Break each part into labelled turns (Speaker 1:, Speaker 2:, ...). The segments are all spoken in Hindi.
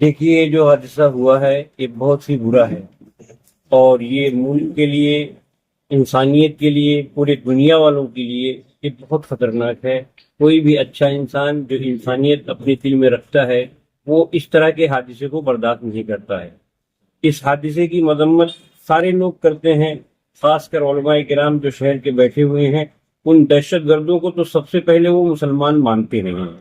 Speaker 1: देखिए, जो हादसा हुआ है ये बहुत ही बुरा है और ये मुल्क के लिए, इंसानियत के लिए, पूरी दुनिया वालों के लिए ये बहुत खतरनाक है। कोई भी अच्छा इंसान जो इंसानियत अपने दिल में रखता है वो इस तरह के हादसे को बर्दाश्त नहीं करता है। इस हादसे की मजम्मत सारे लोग करते हैं, खासकर उलमाए किराम जो शहर के बैठे हुए हैं। उन दहशतगर्दों को तो सबसे पहले वो मुसलमान मानते नहीं हैं,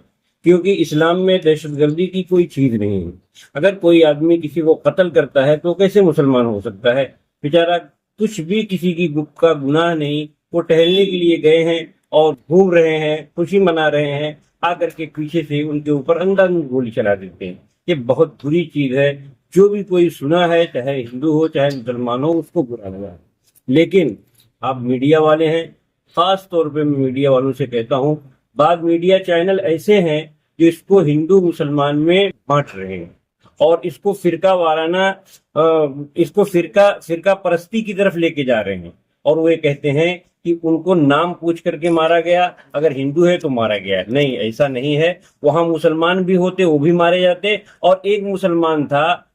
Speaker 1: क्योंकि इस्लाम में दहशतगर्दी की कोई चीज नहीं है। अगर कोई आदमी किसी को कत्ल करता है तो कैसे मुसलमान हो सकता है? बेचारा कुछ भी किसी की का गुनाह नहीं, वो टहलने के लिए गए हैं और घूम रहे हैं, खुशी मना रहे हैं, आकर के पीछे से उनके ऊपर अंधाधुंध गोली चला देते हैं। ये बहुत बुरी चीज है। जो भी कोई सुना है, चाहे हिंदू हो चाहे मुसलमान हो, उसको बुरा लगा। लेकिन आप मीडिया वाले हैं, खास तौर पे मैं मीडिया वालों से कहता हूँ, बाद मीडिया चैनल ऐसे हैं जो इसको हिंदू मुसलमान में बांट रहे हैं और इसको फिरका वाराना, इसको फिरका परस्ती की तरफ लेके जा रहे हैं। और वो ये कहते हैं कि उनको नाम पूछ करके मारा गया, अगर हिंदू है तो मारा गया। नहीं, ऐसा नहीं है। वहां मुसलमान भी होते, वो भी मारे जाते। और एक मुसलमान था,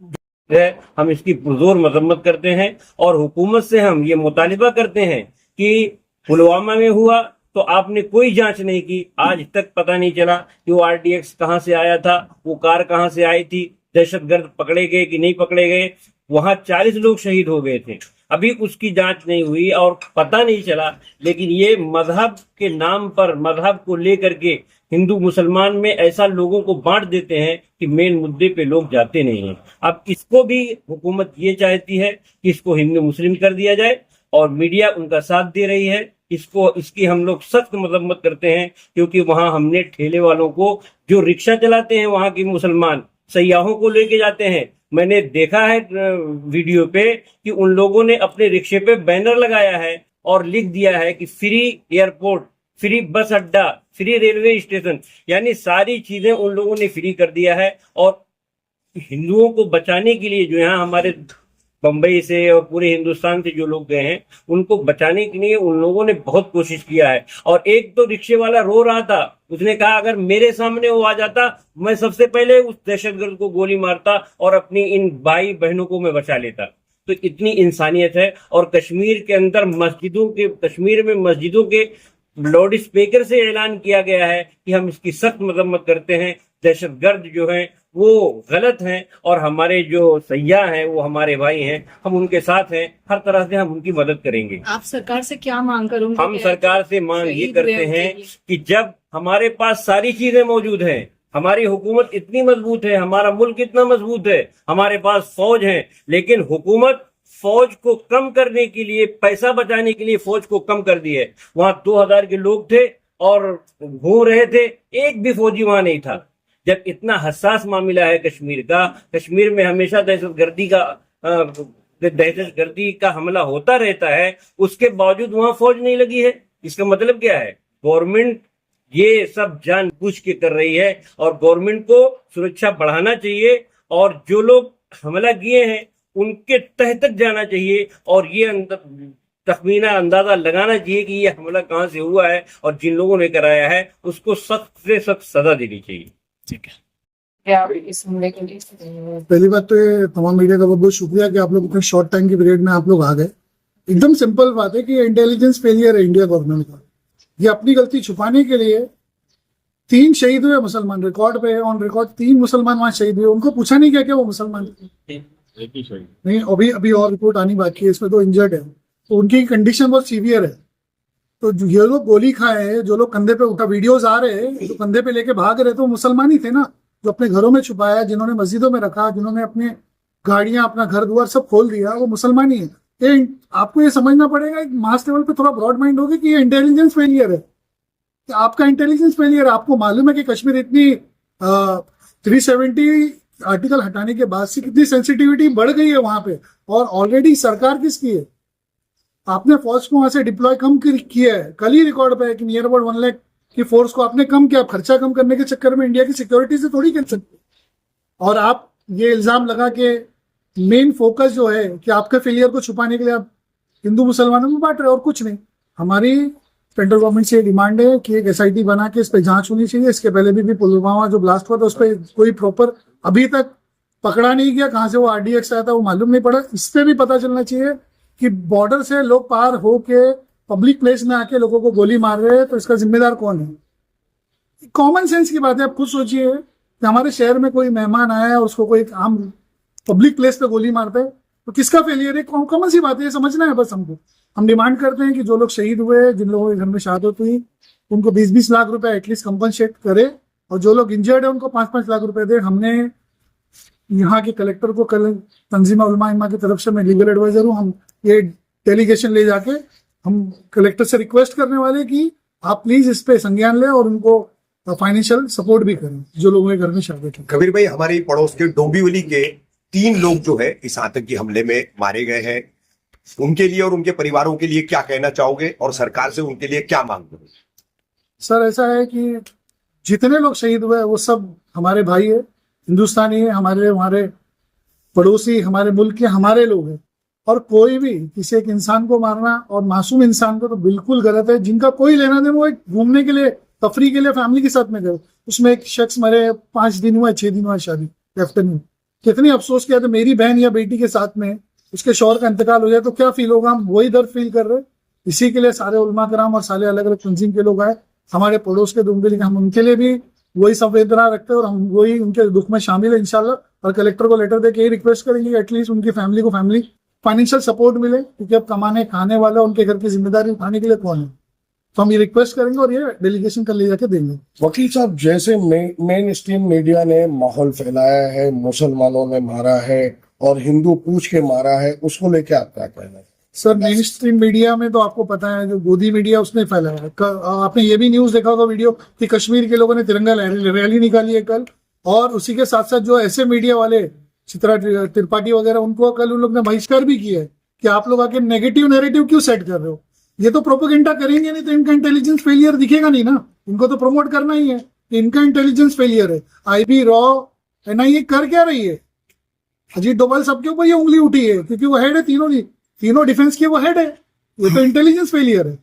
Speaker 1: हम इसकी पुरजोर मजम्मत करते हैं और हुकूमत से हम ये मुतालिबा करते हैं कि पुलवामा में हुआ तो आपने कोई जांच नहीं की। आज तक पता नहीं चला कि वो RDX कहां से आया था, वो कार कहां से आई थी, दहशतगर्द पकड़े गए कि नहीं पकड़े गए। वहां 40 लोग शहीद हो गए थे, अभी उसकी जांच नहीं हुई और पता नहीं चला। लेकिन ये मजहब के नाम पर, मजहब को लेकर के हिंदू मुसलमान में ऐसा लोगों को बांट देते हैं कि मेन मुद्दे पे लोग जाते नहीं हैं। अब इसको भी हुकूमत ये चाहती है कि इसको हिंदू मुस्लिम कर दिया जाए और मीडिया उनका साथ दे रही है। इसकी हम लोग सख्त मजम्मत करते हैं, क्योंकि वहां हमने ठेले वालों को, जो रिक्शा चलाते हैं वहां की मुसलमान, सयाहों को लेके जाते हैं, मैंने देखा है वीडियो पे कि उन लोगों ने अपने रिक्शे पे बैनर लगाया है और लिख दिया है कि फ्री एयरपोर्ट, फ्री बस अड्डा, फ्री रेलवे स्टेशन, यानी सारी चीजें उन लोगों ने फ्री कर दिया है। और हिंदुओं को बचाने के लिए, जो यहाँ हमारे बंबई से और पूरे हिंदुस्तान से जो लोग गए हैं, उनको बचाने के लिए उन लोगों ने बहुत कोशिश किया है। और एक तो रिक्शे वाला रो रहा था, उसने कहा अगर मेरे सामने वो आ जाता, मैं सबसे पहले उस दहशतगर्द को गोली मारता और अपनी इन भाई बहनों को मैं बचा लेता। तो इतनी इंसानियत है। और कश्मीर के अंदर कश्मीर में मस्जिदों के लाउड स्पीकर से ऐलान किया गया है कि हम इसकी सख्त मजम्मत करते हैं। दहशतगर्द जो हैं वो गलत हैं और हमारे जो सयाह हैं वो हमारे भाई हैं, हम उनके साथ हैं, हर तरह से हम उनकी मदद करेंगे।
Speaker 2: आप सरकार से क्या मांग करोगे?
Speaker 1: हम सरकार से मांग ये करते हैं कि जब हमारे पास सारी चीजें मौजूद हैं, हमारी हुकूमत इतनी मजबूत है, हमारा मुल्क इतना मजबूत है, हमारे पास फौज है, लेकिन हुकूमत फौज को कम करने के लिए, पैसा बचाने के लिए फौज को कम कर दी है। वहां 2000 के लोग थे और घूम रहे थे, एक भी फौजी वहां नहीं था। जब इतना हसास मामला है कश्मीर का, कश्मीर में हमेशा दहशतगर्दी का हमला होता रहता है, उसके बावजूद वहां फौज नहीं लगी है। इसका मतलब क्या है? गवर्नमेंट ये सब जानबूझ के कर रही है और गवर्नमेंट को सुरक्षा बढ़ाना चाहिए और जो लोग हमला किए हैं उनके तह तक जाना चाहिए और ये तखमीना अंदाजा लगाना चाहिए कि ये हमला कहां से हुआ है और जिन लोगों ने कराया है उसको सख्त से सख्त सजा देनी चाहिए।
Speaker 2: ठीक है, क्या इस हमले के लिए?
Speaker 3: पहली बात तो ये तमाम मीडिया का बहुत बहुत शुक्रिया कि आप लोग इतने शॉर्ट टाइम की पीरियड में आप लोग आ गए। एकदम सिंपल बात है कि इंटेलिजेंस फेलियर है इंडिया गवर्नमेंट का। ये अपनी गलती छुपाने के लिए 3 शहीद हुए मुसलमान, रिकॉर्ड पे ऑन रिकॉर्ड 3 मुसलमान वहां शहीद हुए। उनको पूछा नहीं क्या वो मुसलमान नहीं? अभी और रिपोर्ट आनी बाकी है, इसमें तो इंजर्ड है, तो उनकी कंडीशन बहुत सीवियर है। तो ये लोग गोली खाए, जो लोग कंधे पे उठा, वीडियोस आ रहे हैं जो कंधे पे लेके भाग रहे, तो मुसलमान ही थे ना, जो अपने घरों में छुपाया, जिन्होंने मस्जिदों में रखा, जिन्होंने अपने गाड़ियां, अपना घर द्वार सब खोल दिया, वो मुसलमान ही है। ये आपको ये समझना पड़ेगा, एक मास लेवल पे थोड़ा ब्रॉड माइंड होगी कि ये इंटेलिजेंस फेलियर है, कि आपका इंटेलिजेंस फेलियर है। आपको मालूम है कि कश्मीर इतनी 370 आर्टिकल हटाने के बाद से कितनी सेंसिटिविटी बढ़ गई है वहां पे, और ऑलरेडी सरकार किसकी है, आपने फौज को वहां से डिप्लॉय कम किया है। कल ही रिकॉर्ड पे है कि नियर अबाउट 1 लाख की फोर्स को आपने कम किया। खर्चा कम करने के चक्कर में इंडिया की सिक्योरिटी से थोड़ी कर सकते, और आप ये इल्जाम लगा के मेन फोकस जो है कि आपके फेलियर को छुपाने के लिए आप हिंदू मुसलमानों में बांट रहे हो और कुछ नहीं। हमारी सेंट्रल गवर्नमेंट से डिमांड है कि एक SIT बना के इस पर जांच होनी चाहिए। इसके पहले भी पुलवामा जो ब्लास्ट हुआ था उस पर कोई प्रॉपर अभी तक पकड़ा नहीं गया, कहाँ से वो RDX आया था वो मालूम नहीं पड़ा। इस पर भी पता चलना चाहिए कि बॉर्डर से लोग पार होके पब्लिक प्लेस में आके लोगों को गोली मार रहे हैं, तो इसका जिम्मेदार कौन है। कॉमन सेंस की बात है। आप खुद सोचिए कि हमारे शहर में कोई मेहमान आया है और उसको कोई आम पब्लिक प्लेस पे गोली मारता है, तो किसका फेलियर है। कॉमन सी बात है, समझना है बस हमको। हम डिमांड करते हैं कि जो लोग शहीद हुए, जिन लोगों के घर में शहादत हुई, उनको 20-20 लाख रुपए एटलीस्ट कंपनसेट करे, और जो लोग इंजर्ड है उनको 5-5 लाख रुपए दे। हमने यहाँ के कलेक्टर को कल तंजीम उलमा इमा की तरफ से, मैं लीगल एडवाइजर हूँ, हम ये डेलीगेशन ले जाके हम कलेक्टर से रिक्वेस्ट करने वाले कि आप प्लीज इस पे संज्ञान लें और उनको फाइनेंशियल सपोर्ट भी करें जो लोगों के घर में शहादत है।
Speaker 4: कबीर भाई, हमारे पड़ोस के डोंबिवली के 3 लोग जो है इस आतंकी हमले में मारे गए हैं, उनके लिए और उनके परिवारों के लिए क्या कहना चाहोगे, और सरकार से उनके लिए क्या मांग करोगे?
Speaker 3: सर ऐसा है कि जितने लोग शहीद हुए वो सब हमारे भाई है, हिंदुस्तानी है, हमारे पड़ोसी, हमारे मुल्क के हमारे लोग हैं। और कोई भी किसी एक इंसान को मारना, और मासूम इंसान को, तो बिल्कुल गलत है। जिनका कोई लेना देना, वो एक घूमने के लिए, तफरी के लिए फैमिली के साथ में गए, उसमें एक शख्स मरे, 5 दिन हुआ, 6 दिन हुआ शादी आफ्टरनून, कितनी अफसोस किया था। मेरी बहन या बेटी के साथ में उसके शौहर का इंतकाल हो जाए तो क्या फील होगा, हम वही दर्द फील कर रहे। इसी के लिए सारे उलमा कराम और सारे अलग अलग तंजीम के लोग आए हमारे पड़ोस के डोंबिवली के, हम उनके लिए भी वही संवेदना रखते हैं और हम वही उनके दुख में शामिल है इंशाल्लाह। और कलेक्टर को लेटर देके यही रिक्वेस्ट करेंगे एटलीस्ट उनकी फैमिली को फाइनेंशियल सपोर्ट मिले, क्योंकि अब कमाने खाने वाला, उनके घर की जिम्मेदारी उठाने के लिए कौन है। तो हम ये रिक्वेस्ट करेंगे और ये डेलीगेशन कर ले जाके देंगे।
Speaker 5: वकील साहब, जैसे मेन स्ट्रीम मीडिया ने माहौल फैलाया है, मुसलमानों ने मारा है और हिंदू पूछ के मारा है, उसको लेके आप क्या कहना है?
Speaker 3: सर मेन स्ट्रीम मीडिया में तो आपको पता है, जो गोदी मीडिया उसने फैलाया है। आपने ये भी न्यूज देखा होगा वीडियो कि कश्मीर के लोगों ने तिरंगा रैली निकाली है कल, और उसी के साथ साथ जो ऐसे मीडिया वाले चित्रा त्रिपाठी वगैरह, उनको कल उन लोग ने बहिष्कार भी किया है कि आप लोग आके नेगेटिव नैरेटिव क्यों सेट कर रहे हो। ये तो प्रोपेगेंडा करेंगे नहीं तो इनका इंटेलिजेंस फेलियर दिखेगा नहीं ना। इनको तो प्रमोट करना ही है कि इनका इंटेलिजेंस फेलियर है। IB, रॉ, NIA कर क्या रही है। अजीत डोभाल सबके ऊपर ये उंगली उठी है क्योंकि वो हेड है, तीनों डिफेंस के वो हेड है। ये तो इंटेलिजेंस फेलियर है।